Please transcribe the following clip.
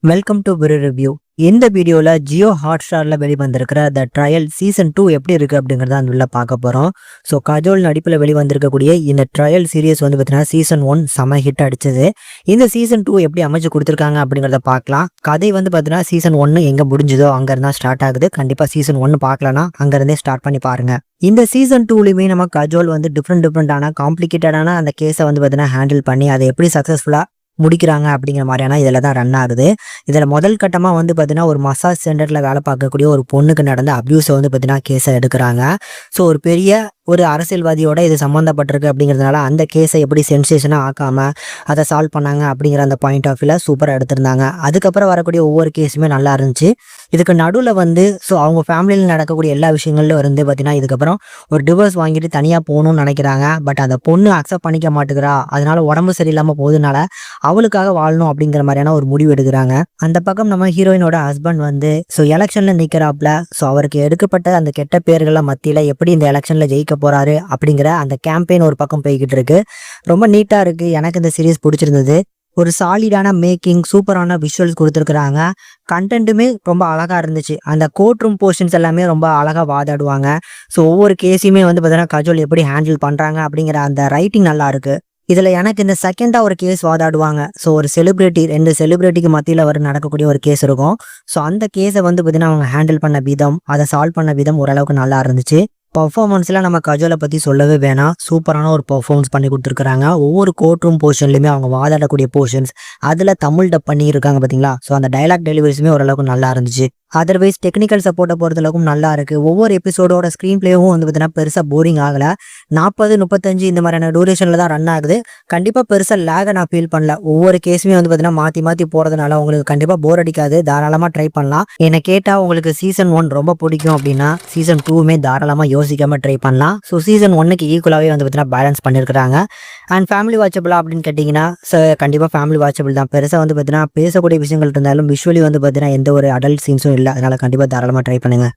Welcome to விரு review. இந்த வீடியோவில் ஜியோ ஹாட்ஸ்டாரில் வெளிவந்திருக்கிற த ட்ரையல் சீசன் 2 எப்படி இருக்குது அப்படிங்கிறத அந்த உள்ள பார்க்க போகிறோம். ஸோ கஜோல் நடிப்பில் வெளிவந்திருக்கக்கூடிய இந்த ட்ரையல் சீரியஸ் வந்து பார்த்தீங்கன்னா சீசன் 1 செம ஹிட் அடிச்சது. இந்த சீசன் 2 எப்படி அமைச்சு கொடுத்துருக்காங்க அப்படிங்கிறத பார்க்கலாம். கதை வந்து பார்த்தீங்கன்னா சீசன் 1 எங்கே முடிஞ்சதோ அங்கேருந்தா ஸ்டார்ட் ஆகுது. கண்டிப்பாக சீசன் 1 பார்க்கலன்னா அங்கேருந்தே ஸ்டார்ட் பண்ணி பாருங்கள். இந்த சீசன் 2லையுமே நம்ம கஜோல் வந்து டிஃப்ரெண்டான காம்ப்ளிகேட்டடான அந்த கேஸை வந்து பார்த்தீங்கன்னா ஹேண்டில் பண்ணி அதை எப்படி சக்ஸஸ்ஃபுல்லாக முடிக்கிறாங்க அப்படிங்கிற மாதிரியான இதில் தான் ரன் ஆகுது. இதில் முதல் கட்டமாக வந்து பார்த்தீங்கன்னா ஒரு மசாஜ் சென்டரில் வேலை பார்க்கக்கூடிய ஒரு பொண்ணுக்கு நடந்த அப்யூஸை வந்து பார்த்தீங்கன்னா கேஸை எடுக்கிறாங்க. ஸோ ஒரு பெரிய ஒரு அரசியல்வாதியோட இது சம்மந்தப்பட்டிருக்கு அப்படிங்கிறதுனால அந்த கேஸை எப்படி சென்சேஷனாக ஆக்காமல் அதை சால்வ் பண்ணாங்க அப்படிங்கிற அந்த பாயிண்ட் ஆஃப் வியூவில் சூப்பராக எடுத்திருந்தாங்க. அதுக்கப்புறம் வரக்கூடிய ஒவ்வொரு கேஸுமே நல்லா இருந்துச்சு. இதுக்கு நடுவில் வந்து ஸோ அவங்க ஃபேமிலியில் நடக்கக்கூடிய எல்லா விஷயங்களிலும் வந்து பார்த்தீங்கன்னா இதுக்கப்புறம் ஒரு டிவோர்ஸ் வாங்கிட்டு தனியாக போகணும்னு நினைக்கிறாங்க. பட் அந்த பொண்ணு அக்செப்ட் பண்ணிக்க மாட்டேங்கிறா. அதனால உடம்பு சரியில்லாமல் போகுதுனால அவளுக்காக வாழணும் அப்படிங்கிற மாதிரியான ஒரு முடிவு எடுக்கிறாங்க. அந்த பக்கம் நம்ம ஹீரோயினோட ஹஸ்பண்ட் வந்து ஸோ எலெக்ஷனில் நிற்கிறாப்ல. ஸோ அவருக்கு எடுக்கப்பட்ட அந்த கெட்ட பேர்களை மத்தியில் எப்படி இந்த எலெக்ஷனில் ஜெயிக்க போறாரு அப்படிங்கிற அந்த கேம்பெயின் ஒரு பக்கம் போய்கிட்டு இருக்கு. ரொம்ப நீட்டாக இருக்குது. எனக்கு இந்த சீரீஸ் பிடிச்சிருந்தது. ஒரு சாலிடான மேக்கிங், சூப்பரான விஷுவல்ஸ் கொடுத்துருக்குறாங்க. கண்டென்ட்டுமே ரொம்ப அழகாக இருந்துச்சு. அந்த கோர்ட் ரூம் போர்ஷன்ஸ் எல்லாமே ரொம்ப அழகாக வாதாடுவாங்க. ஸோ ஒவ்வொரு கேஸையுமே வந்து பார்த்தீங்கன்னா கஜோல் எப்படி ஹேண்டில் பண்ணுறாங்க அப்படிங்கிற அந்த ரைட்டிங் நல்லா இருக்கு. இதில் எனக்கு இந்த செகண்டாக ஒரு கேஸ் வாதாடுவாங்க. ஸோ ஒரு செலிபிரிட்டி, 2 செலிபிரிட்டிக்கு மத்தியில் நடக்கக்கூடிய ஒரு கேஸ் இருக்கும். ஸோ அந்த கேஸை வந்து பார்த்தீங்கன்னா அவங்க ஹேண்டில் பண்ண விதம், அதை சால்வ் பண்ண விதம் ஓரளவுக்கு நல்லா இருந்துச்சு. பர்ஃபார்மன்ஸ்லாம் நம்ம கஜோலை பற்றி சொல்லவே வேணாம். சூப்பரான ஒரு பர்ஃபார்மன்ஸ் பண்ணி கொடுத்துருக்குறாங்க. ஒவ்வொரு கோர்ட் ரூம் போர்ஷன்லையுமே அவங்க வாதாடக்கூடிய போர்ஷன்ஸ் அதில் தமிழ் டப் பண்ணியிருக்காங்க பார்த்தீங்களா. ஸோ அந்த டைலாக் டெலிவரிஸுமே ஓரளவுக்கு நல்லா இருந்துச்சு. அதர்வைஸ் டெக்னிக்கல் சப்போர்ட்டை பொறுத்தளவுக்கும் நல்லா இருக்குது. ஒவ்வொரு எபிசோடோட ஸ்க்ரீன் பிளேவும் வந்து பார்த்தீங்கன்னா பெருசாக போரிங் ஆகலை. 40-35 இந்த மாதிரியான டூரேஷனில் தான் ரன் ஆகுது. கண்டிப்பாக பெருசாக லேகை நான் ஃபீல் பண்ணல. ஒவ்வொரு கேஸுமே வந்து பார்த்தீங்கன்னா மாற்றி போகிறதுனால உங்களுக்கு கண்டிப்பாக போர் அடிக்காது. தாராளமாக ட்ரை பண்ணலாம். என்னை கேட்டால் உங்களுக்கு சீசன் 1 ரொம்ப பிடிக்கும் அப்படின்னா சீசன் 2மே தாராளமாக யோசிக்காமல் ட்ரை பண்ணலாம். ஸோ சீசன் 1க்கு ஈக்குவலாகவே வந்து பார்த்தீங்கன்னா பேலன்ஸ் பண்ணியிருக்கிறாங்க. அண்ட் ஃபேமிலி வாட்சபிளா அப்படின்னு கேட்டிங்கன்னா கண்டிப்பாக ஃபேமிலி வாட்சபிள் தான். பெருசாக வந்து பார்த்தீங்கன்னா பேசக்கூடிய விஷயங்கள் இருந்தாலும் விஷுவலி வந்து பார்த்தீங்கன்னா எந்த ஒரு அடல்ட் சீன்ஸும் இல்லை. அதனால் கண்டிப்பாக தாராளமாக ட்ரை பண்ணுங்கள்.